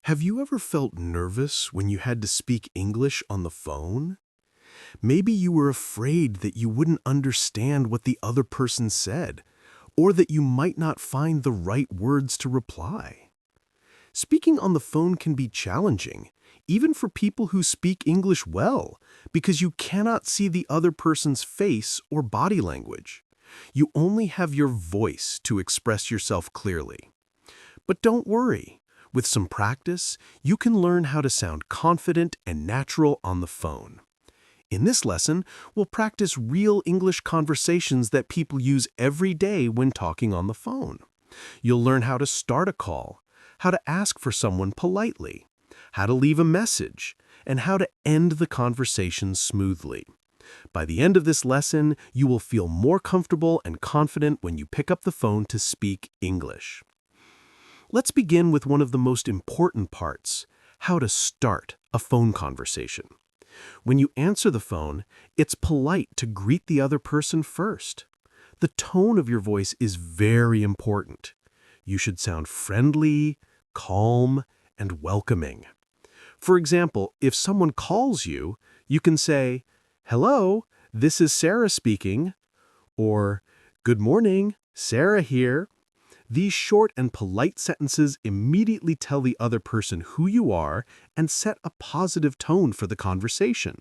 Have you ever felt nervous when you had to speak English on the phone? Maybe you were afraid that you wouldn't understand what the other person said, or that you might not find the right words to reply. Speaking on the phone can be challenging, even for people who speak English well, because you cannot see the other person's face or body language. You only have your voice to express yourself clearly. But don't worry. With some practice, you can learn how to sound confident and natural on the phone. In this lesson, we'll practice real English conversations that people use every day when talking on the phone. You'll learn how to start a call, how to ask for someone politely, how to leave a message, and how to end the conversation smoothly. By the end of this lesson, you will feel more comfortable and confident when you pick up the phone to speak English. Let's begin with one of the most important parts, how to start a phone conversation. When you answer the phone, it's polite to greet the other person first. The tone of your voice is very important. You should sound friendly, calm, and welcoming. For example, if someone calls you, you can say, "Hello, this is Sarah speaking," or "Good morning, Sarah here." These short and polite sentences immediately tell the other person who you are and set a positive tone for the conversation.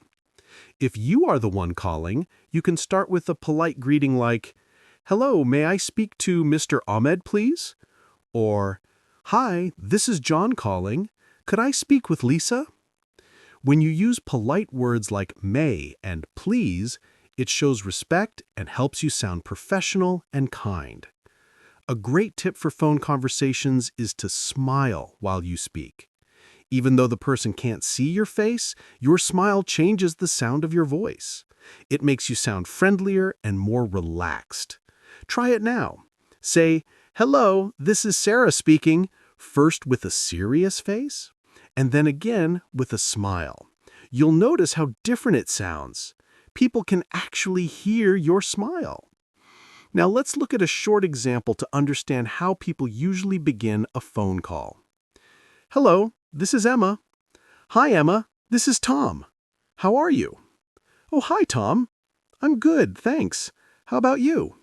If you are the one calling, you can start with a polite greeting like, "Hello, may I speak to Mr. Ahmed, please?" Or, "Hi, this is John calling. Could I speak with Lisa?" When you use polite words like may and please, it shows respect and helps you sound professional and kind. A great tip for phone conversations is to smile while you speak. Even though the person can't see your face, your smile changes the sound of your voice. It makes you sound friendlier and more relaxed. Try it now. Say, "Hello, this is Sarah speaking," first with a serious face, and then again with a smile. You'll notice how different it sounds. People can actually hear your smile. Now let's look at a short example to understand how people usually begin a phone call. "Hello, this is Emma." "Hi, Emma, this is Tom. How are you?" "Oh, hi, Tom. I'm good, thanks. How about you?"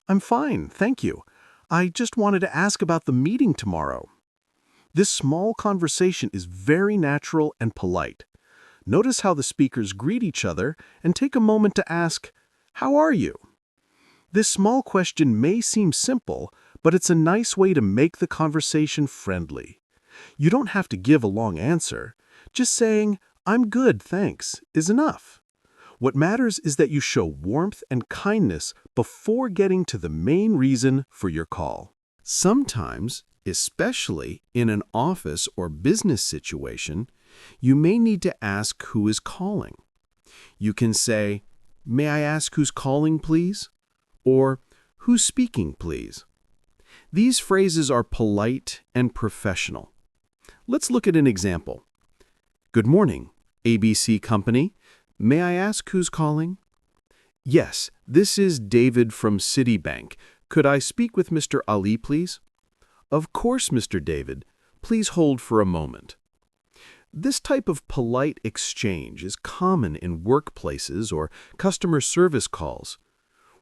"I'm fine, thank you. I just wanted to ask about the meeting tomorrow." This small conversation is very natural and polite. Notice how the speakers greet each other and take a moment to ask, "How are you?" This small question may seem simple, but it's a nice way to make the conversation friendly. You don't have to give a long answer. Just saying, "I'm good, thanks," is enough. What matters is that you show warmth and kindness before getting to the main reason for your call. Sometimes, especially in an office or business situation, you may need to ask who is calling. You can say, "May I ask who's calling, please?" Or, "Who's speaking, please?" These phrases are polite and professional. Let's look at an example. "Good morning, ABC Company. May I ask who's calling?" "Yes, this is David from Citibank. Could I speak with Mr. Ali, please?" "Of course, Mr. David. Please hold for a moment." This type of polite exchange is common in workplaces or customer service calls.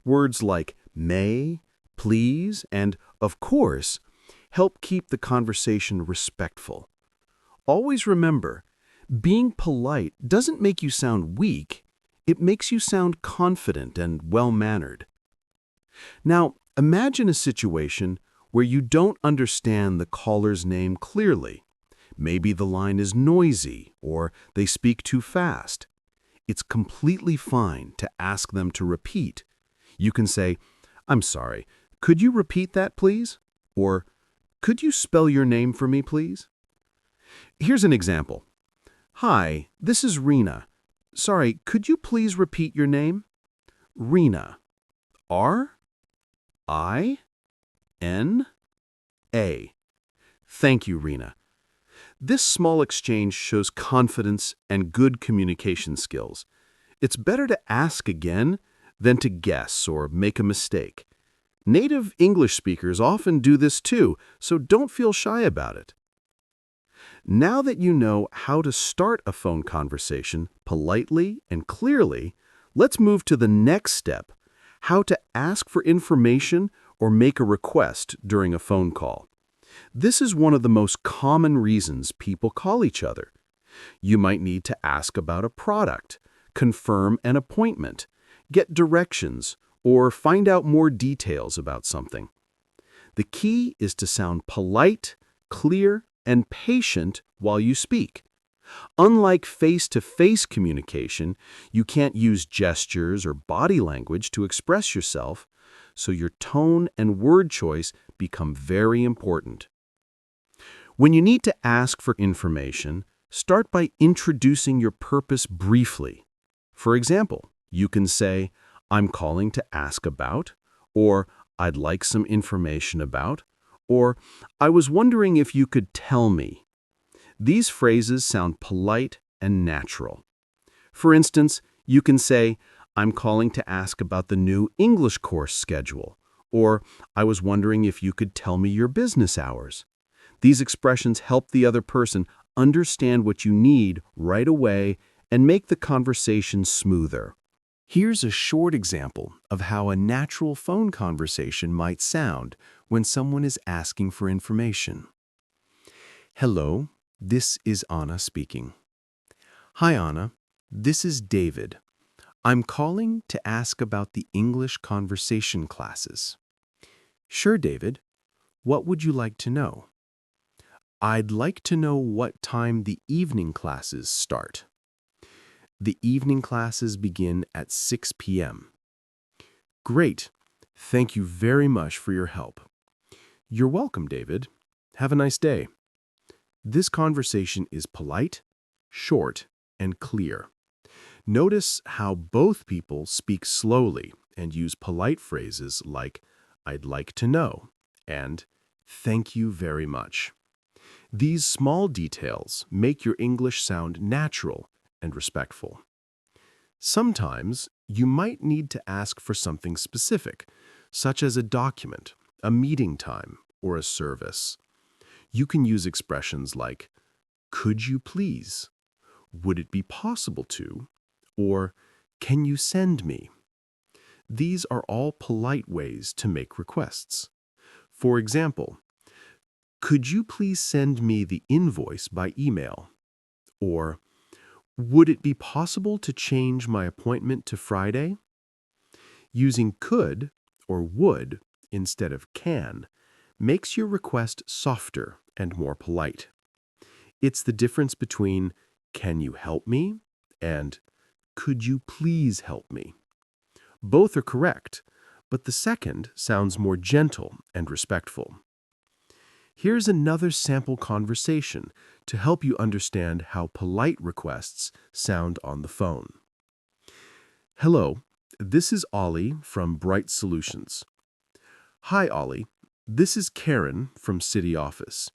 Words like may, please, and of course help keep the conversation respectful. Always remember, being polite doesn't make you sound weak, it makes you sound confident and well-mannered. Now, imagine a situation where you don't understand the caller's name clearly. Maybe the line is noisy or they speak too fast. It's completely fine to ask them to repeat. You can say, "I'm sorry, could you repeat that, please?" Or, "Could you spell your name for me, please?" Here's an example. "Hi, this is Rena. Sorry, could you please repeat your name?" Rena. R-I-N-A. Thank you, Rena. This small exchange shows confidence and good communication skills. It's better to ask again than to guess or make a mistake. Native English speakers often do this too, so don't feel shy about it. Now that you know how to start a phone conversation politely and clearly, let's move to the next step, how to ask for information or make a request during a phone call. This is one of the most common reasons people call each other. You might need to ask about a product, confirm an appointment, get directions, or find out more details about something. The key is to sound polite, clear, and patient while you speak. Unlike face-to-face communication, you can't use gestures or body language to express yourself, so your tone and word choice become very important. When you need to ask for information, start by introducing your purpose briefly. For example, you can say, "I'm calling to ask about," or "I'd like some information about," or "I was wondering if you could tell me." These phrases sound polite and natural. For instance, you can say, "I'm calling to ask about the new English course schedule," or "I was wondering if you could tell me your business hours." These expressions help the other person understand what you need right away and make the conversation smoother. Here's a short example of how a natural phone conversation might sound when someone is asking for information. Hello, this is Anna speaking. Hi Anna, this is David. I'm calling to ask about the English conversation classes. Sure, David. What would you like to know? I'd like to know what time the evening classes start. The evening classes begin at 6 p.m. Great. Thank you very much for your help. You're welcome, David. Have a nice day. This conversation is polite, short, and clear. Notice how both people speak slowly and use polite phrases like "I'd like to know" and "Thank you very much." These small details make your English sound natural and respectful. Sometimes you might need to ask for something specific, such as a document, a meeting time, or a service. You can use expressions like, "Could you please?" "Would it be possible to?" or "Can you send me?" These are all polite ways to make requests. For example, "Could you please send me the invoice by email?" Or, "Would it be possible to change my appointment to Friday?" Using could or would instead of can makes your request softer and more polite. It's the difference between "Can you help me?" and "Could you please help me?" Both are correct, but the second sounds more gentle and respectful. Here's another sample conversation to help you understand how polite requests sound on the phone. Hello, this is Ollie from Bright Solutions. Hi, Ollie. This is Karen from City Office.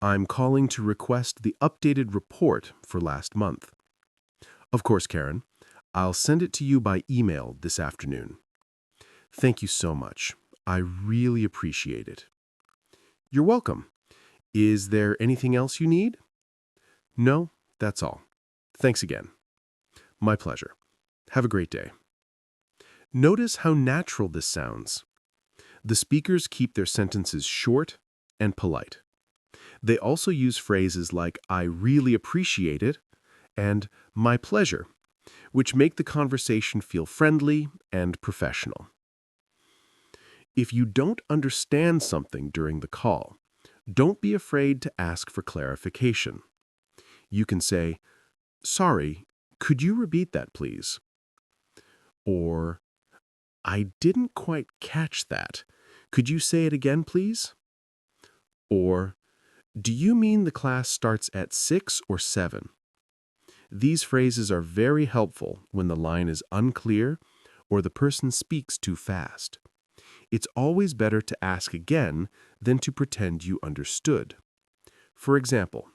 I'm calling to request the updated report for last month. Of course, Karen. I'll send it to you by email this afternoon. Thank you so much. I really appreciate it. You're welcome. Is there anything else you need? No, that's all. Thanks again. My pleasure. Have a great day. Notice how natural this sounds. The speakers keep their sentences short and polite. They also use phrases like "I really appreciate it" and "my pleasure," which make the conversation feel friendly and professional. If you don't understand something during the call, don't be afraid to ask for clarification. You can say, "Sorry, could you repeat that, please?" Or, "I didn't quite catch that. Could you say it again, please?" Or, "Do you mean the class starts at 6 or 7? These phrases are very helpful when the line is unclear or the person speaks too fast. It's always better to ask again than to pretend you understood. For example,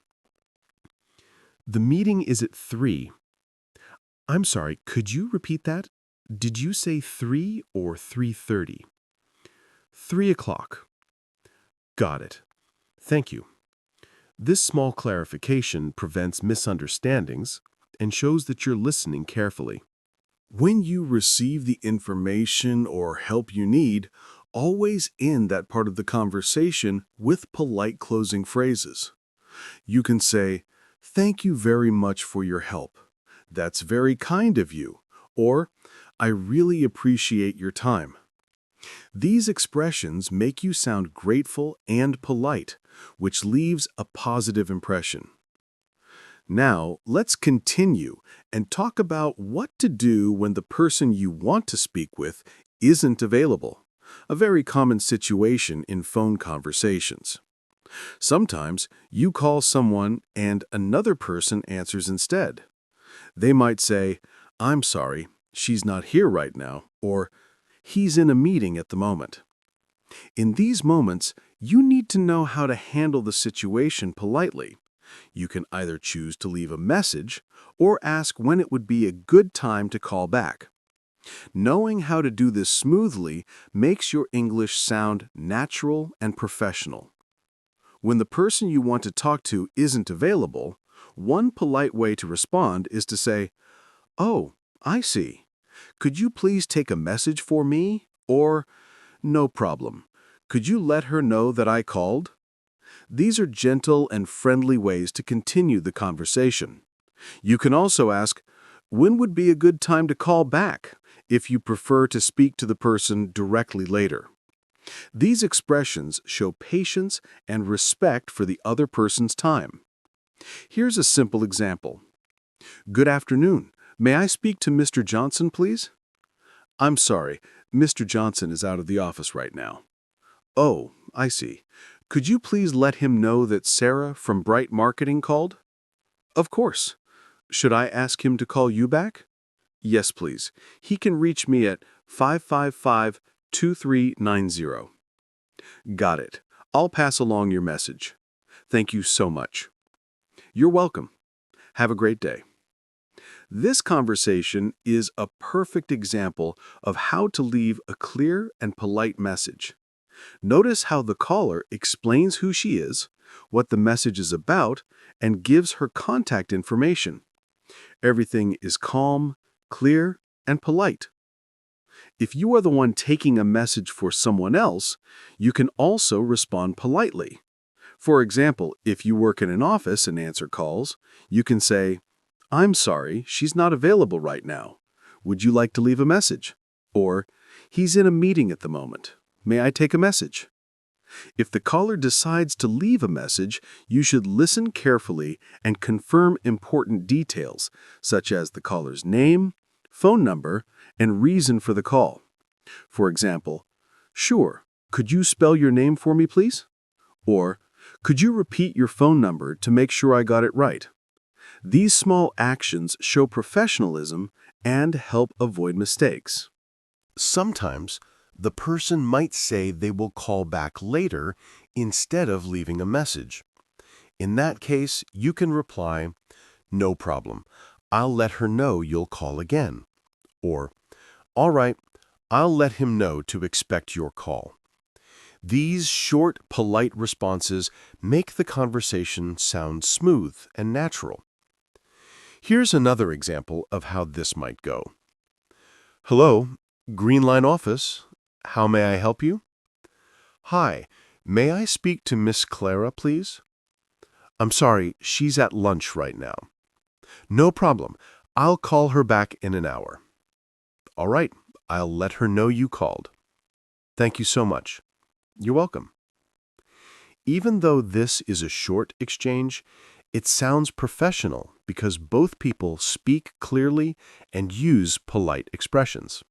"The meeting is at 3. I'm sorry, could you repeat that? Did you say 3 or 3:30? 3 o'clock. Got it. Thank you. This small clarification prevents misunderstandings and shows that you're listening carefully. When you receive the information or help you need, always end that part of the conversation with polite closing phrases. You can say, "Thank you very much for your help. That's very kind of you." Or, "I really appreciate your time." These expressions make you sound grateful and polite, which leaves a positive impression. Now, let's continue and talk about what to do when the person you want to speak with isn't available, a very common situation in phone conversations. Sometimes you call someone and another person answers instead. They might say, "I'm sorry, she's not here right now," or "He's in a meeting at the moment." In these moments, you need to know how to handle the situation politely. You can either choose to leave a message or ask when it would be a good time to call back. Knowing how to do this smoothly makes your English sound natural and professional. When the person you want to talk to isn't available, one polite way to respond is to say, "Oh, I see. Could you please take a message for me?" Or, "No problem. Could you let her know that I called?" These are gentle and friendly ways to continue the conversation. You can also ask, "When would be a good time to call back?" if you prefer to speak to the person directly later. These expressions show patience and respect for the other person's time. Here's a simple example. "Good afternoon. May I speak to Mr. Johnson, please?" "I'm sorry, Mr. Johnson is out of the office right now." "Oh, I see. Could you please let him know that Sarah from Bright Marketing called?" "Of course. Should I ask him to call you back?" "Yes, please. He can reach me at 555-2390. "Got it. I'll pass along your message. Thank you so much." "You're welcome. Have a great day." This conversation is a perfect example of how to leave a clear and polite message. Notice how the caller explains who she is, what the message is about, and gives her contact information. Everything is calm, clear, and polite. If you are the one taking a message for someone else, you can also respond politely. For example, if you work in an office and answer calls, you can say, "I'm sorry, she's not available right now. Would you like to leave a message?" Or, "He's in a meeting at the moment. May I take a message?" If the caller decides to leave a message, you should listen carefully and confirm important details, such as the caller's name, phone number, and reason for the call. For example, "Sure, could you spell your name for me, please?" Or, "Could you repeat your phone number to make sure I got it right?" These small actions show professionalism and help avoid mistakes. Sometimes the person might say they will call back later instead of leaving a message. In that case, you can reply, "No problem. I'll let her know you'll call again." Or, "All right, I'll let him know to expect your call." These short, polite responses make the conversation sound smooth and natural. Here's another example of how this might go. "Hello, Green Line office. How may I help you?" "Hi, may I speak to Miss Clara, please?" "I'm sorry, she's at lunch right now." "No problem. I'll call her back in an hour." "All right, I'll let her know you called." "Thank you so much." "You're welcome." Even though this is a short exchange, it sounds professional because both people speak clearly and use polite expressions.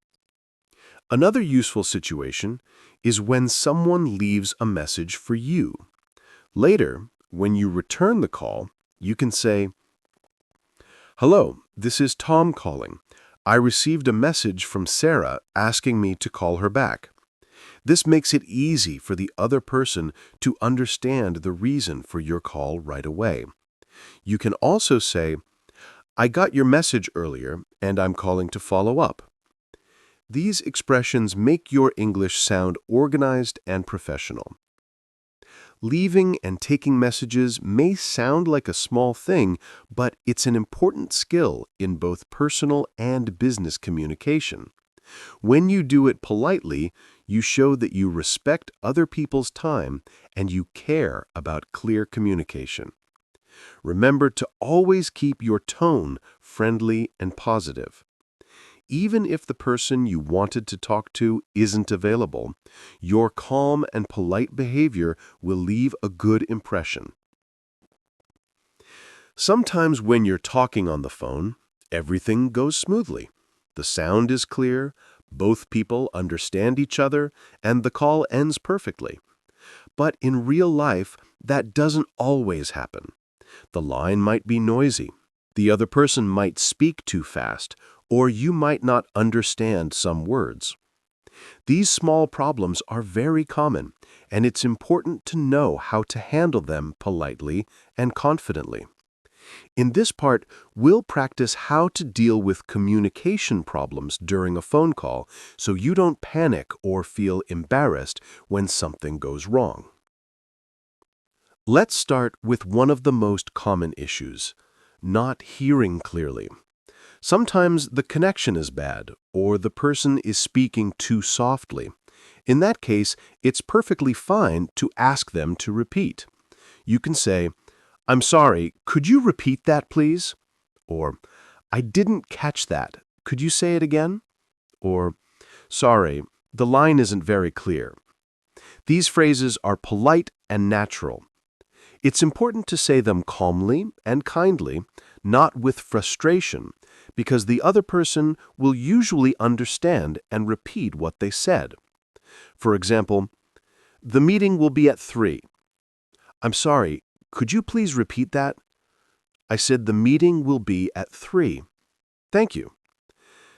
Another useful situation is when someone leaves a message for you. Later, when you return the call, you can say, "Hello, this is Tom calling. I received a message from Sarah asking me to call her back." This makes it easy for the other person to understand the reason for your call right away. You can also say, "I got your message earlier and I'm calling to follow up." These expressions make your English sound organized and professional. Leaving and taking messages may sound like a small thing, but it's an important skill in both personal and business communication. When you do it politely, you show that you respect other people's time and you care about clear communication. Remember to always keep your tone friendly and positive. Even if the person you wanted to talk to isn't available, your calm and polite behavior will leave a good impression. Sometimes when you're talking on the phone, everything goes smoothly. The sound is clear, both people understand each other, and the call ends perfectly. But in real life, that doesn't always happen. The line might be noisy, the other person might speak too fast, or you might not understand some words. These small problems are very common, and it's important to know how to handle them politely and confidently. In this part, we'll practice how to deal with communication problems during a phone call so you don't panic or feel embarrassed when something goes wrong. Let's start with one of the most common issues: not hearing clearly. Sometimes the connection is bad, or the person is speaking too softly. In that case, it's perfectly fine to ask them to repeat. You can say, "I'm sorry, could you repeat that, please?" Or, "I didn't catch that. Could you say it again?" Or, "Sorry, the line isn't very clear." These phrases are polite and natural. It's important to say them calmly and kindly, not with frustration, because the other person will usually understand and repeat what they said. For example, "The meeting will be at 3. I'm sorry, could you please repeat that?" "I said the meeting will be at 3. Thank you."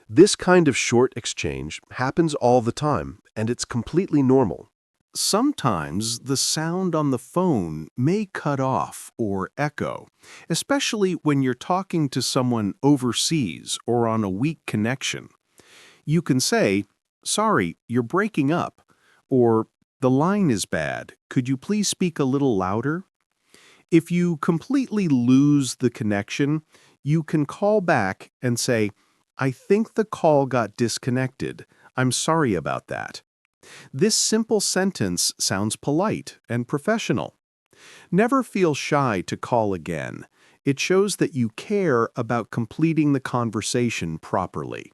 This kind of short exchange happens all the time, and it's completely normal. Sometimes the sound on the phone may cut off or echo, especially when you're talking to someone overseas or on a weak connection. You can say, "Sorry, you're breaking up," or "The line is bad. Could you please speak a little louder?" If you completely lose the connection, you can call back and say, "I think the call got disconnected. I'm sorry about that." This simple sentence sounds polite and professional. Never feel shy to call again. It shows that you care about completing the conversation properly.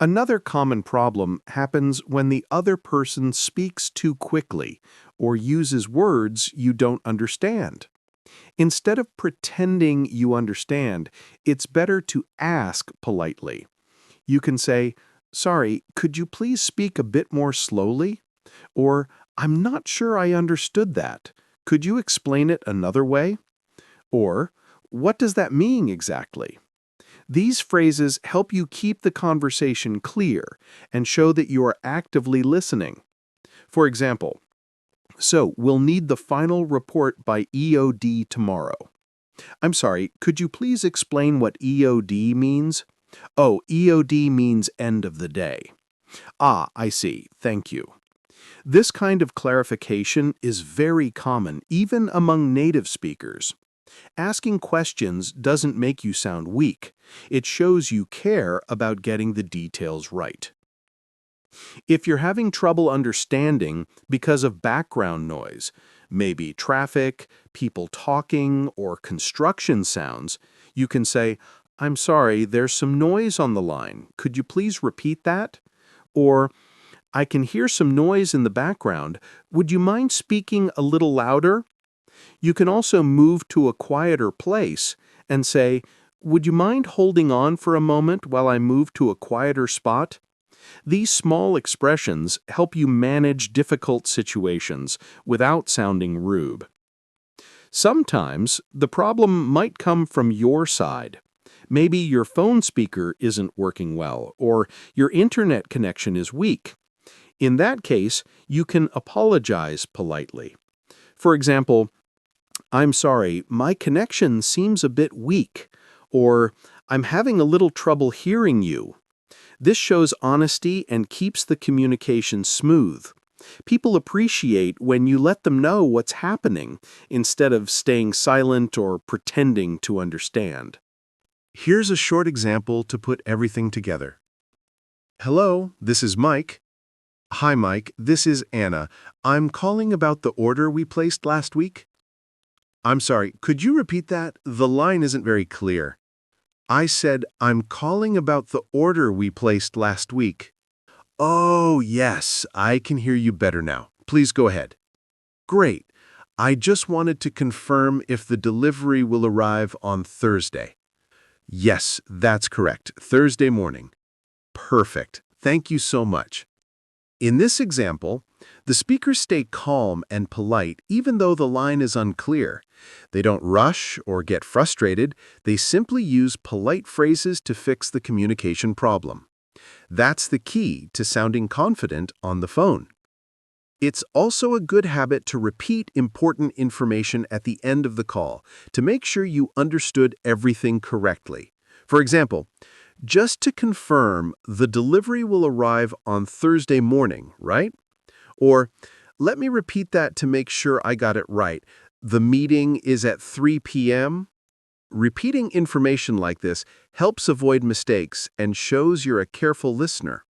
Another common problem happens when the other person speaks too quickly or uses words you don't understand. Instead of pretending you understand, it's better to ask politely. You can say, "Sorry, could you please speak a bit more slowly?" Or, "I'm not sure I understood that. Could you explain it another way?" Or, "What does that mean exactly?" These phrases help you keep the conversation clear and show that you are actively listening. For example, "So, we'll need the final report by EOD tomorrow. I'm sorry, could you please explain what EOD means?" "Oh, EOD means end of the day." "Ah, I see. Thank you." This kind of clarification is very common, even among native speakers. Asking questions doesn't make you sound weak. It shows you care about getting the details right. If you're having trouble understanding because of background noise, maybe traffic, people talking, or construction sounds, you can say, "I'm sorry, there's some noise on the line. Could you please repeat that?" Or, "I can hear some noise in the background. Would you mind speaking a little louder?" You can also move to a quieter place and say, "Would you mind holding on for a moment while I move to a quieter spot?" These small expressions help you manage difficult situations without sounding rude. Sometimes the problem might come from your side. Maybe your phone speaker isn't working well, or your internet connection is weak. In that case, you can apologize politely. For example, "I'm sorry, my connection seems a bit weak," or "I'm having a little trouble hearing you." This shows honesty and keeps the communication smooth. People appreciate when you let them know what's happening instead of staying silent or pretending to understand. Here's a short example to put everything together. Hello, this is Mike. Hi, Mike. This is Anna. I'm calling about the order we placed last week. I'm sorry, could you repeat that? The line isn't very clear. I said, I'm calling about the order we placed last week. Oh, yes, I can hear you better now. Please go ahead. Great. I just wanted to confirm if the delivery will arrive on Thursday. Yes, that's correct. Thursday morning. Perfect. Thank you so much. In this example, the speakers stay calm and polite even though the line is unclear. They don't rush or get frustrated. They simply use polite phrases to fix the communication problem. That's the key to sounding confident on the phone. It's also a good habit to repeat important information at the end of the call to make sure you understood everything correctly. For example, just to confirm, the delivery will arrive on Thursday morning, right? Or, let me repeat that to make sure I got it right. The meeting is at 3 p.m.? Repeating information like this helps avoid mistakes and shows you're a careful listener.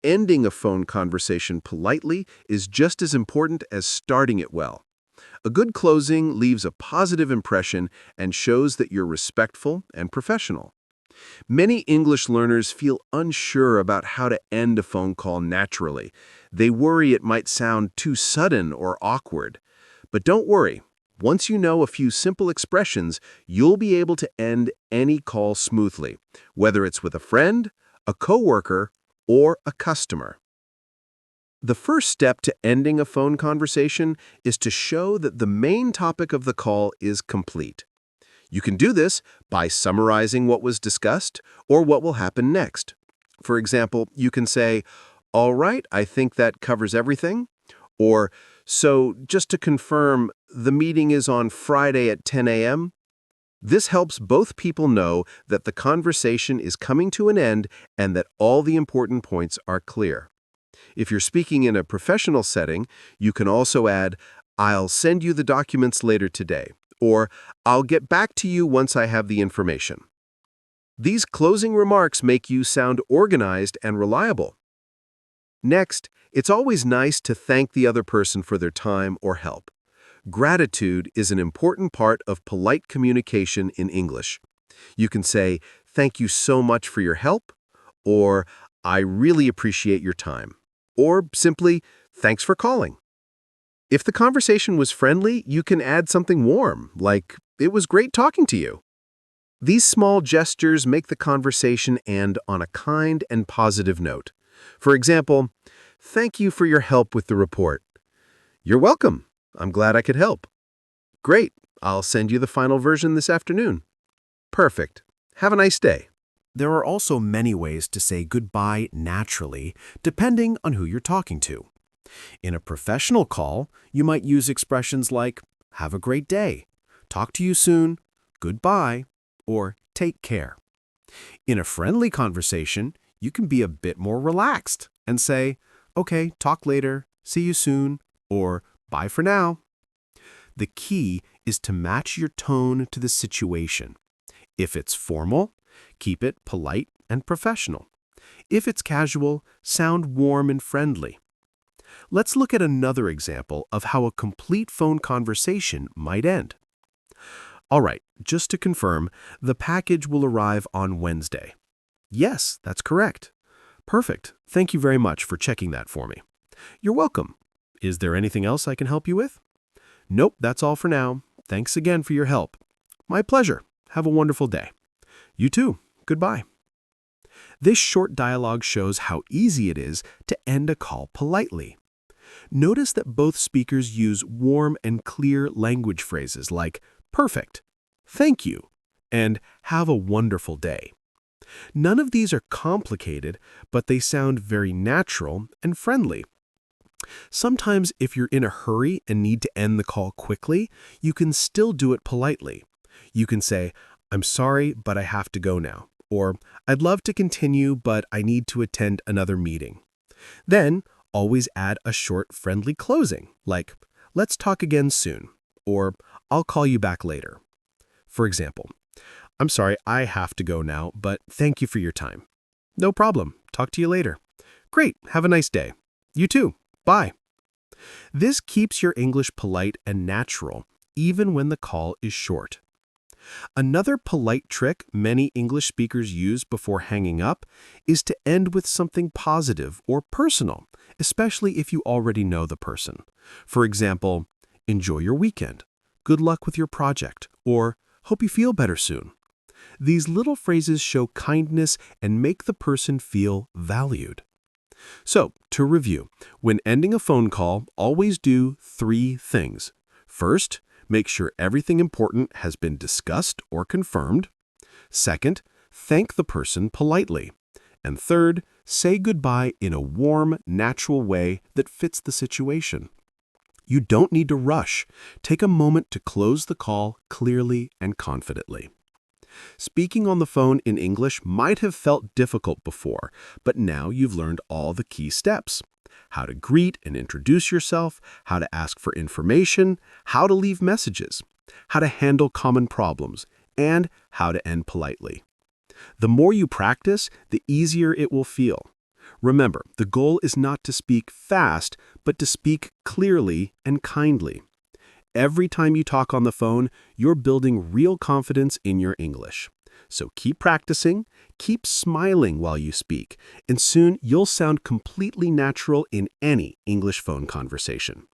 Ending a phone conversation politely is just as important as starting it well. A good closing leaves a positive impression and shows that you're respectful and professional. Many English learners feel unsure about how to end a phone call naturally. They worry it might sound too sudden or awkward. But don't worry. Once you know a few simple expressions, you'll be able to end any call smoothly, whether it's with a friend, a coworker, or a customer. The first step to ending a phone conversation is to show that the main topic of the call is complete. You can do this by summarizing what was discussed or what will happen next. For example, you can say, "All right, I think that covers everything," or, "So, just to confirm, the meeting is on Friday at 10 a.m.?" This helps both people know that the conversation is coming to an end and that all the important points are clear. If you're speaking in a professional setting, you can also add, "I'll send you the documents later today," or "I'll get back to you once I have the information." These closing remarks make you sound organized and reliable. Next, it's always nice to thank the other person for their time or help. Gratitude is an important part of polite communication in English. You can say, "Thank you so much for your help," or "I really appreciate your time," or simply, "Thanks for calling." If the conversation was friendly, you can add something warm, like, "It was great talking to you." These small gestures make the conversation end on a kind and positive note. For example, "Thank you for your help with the report." "You're welcome. I'm glad I could help." "Great. I'll send you the final version this afternoon." Perfect. Have a nice day. There are also many ways to say goodbye naturally, depending on who you're talking to. In a professional call, you might use expressions like, "Have a great day," "Talk to you soon," "Goodbye," or "Take care." In a friendly conversation, you can be a bit more relaxed and say, "Okay, talk later, see you soon," or "Bye for now." The key is to match your tone to the situation. If it's formal, keep it polite and professional. If it's casual, sound warm and friendly. Let's look at another example of how a complete phone conversation might end. All right, just to confirm, the package will arrive on Wednesday. Yes, that's correct. Perfect. Thank you very much for checking that for me. You're welcome. Is there anything else I can help you with? Nope, that's all for now. Thanks again for your help. My pleasure. Have a wonderful day. You too. Goodbye. This short dialogue shows how easy it is to end a call politely. Notice that both speakers use warm and clear language phrases like "perfect," "thank you," and "have a wonderful day." None of these are complicated, but they sound very natural and friendly. Sometimes, if you're in a hurry and need to end the call quickly, you can still do it politely. You can say, "I'm sorry, but I have to go now," or "I'd love to continue, but I need to attend another meeting." Then, Always add a short, friendly closing, like, "Let's talk again soon," or "I'll call you back later." For example, "I'm sorry, I have to go now, but thank you for your time." "No problem. Talk to you later." "Great. Have a nice day." "You too. Bye." This keeps your English polite and natural, even when the call is short. Another polite trick many English speakers use before hanging up is to end with something positive or personal, especially if you already know the person. For example, "Enjoy your weekend," "Good luck with your project," or "Hope you feel better soon." These little phrases show kindness and make the person feel valued. So, to review, when ending a phone call, always do 3 things. First, make sure everything important has been discussed or confirmed. Second, thank the person politely. And third, say goodbye in a warm, natural way that fits the situation. You don't need to rush. Take a moment to close the call clearly and confidently. Speaking on the phone in English might have felt difficult before, but now you've learned all the key steps: how to greet and introduce yourself, how to ask for information, how to leave messages, how to handle common problems, and how to end politely. The more you practice, the easier it will feel. Remember, the goal is not to speak fast, but to speak clearly and kindly. Every time you talk on the phone, you're building real confidence in your English. So keep practicing, keep smiling while you speak, and soon you'll sound completely natural in any English phone conversation.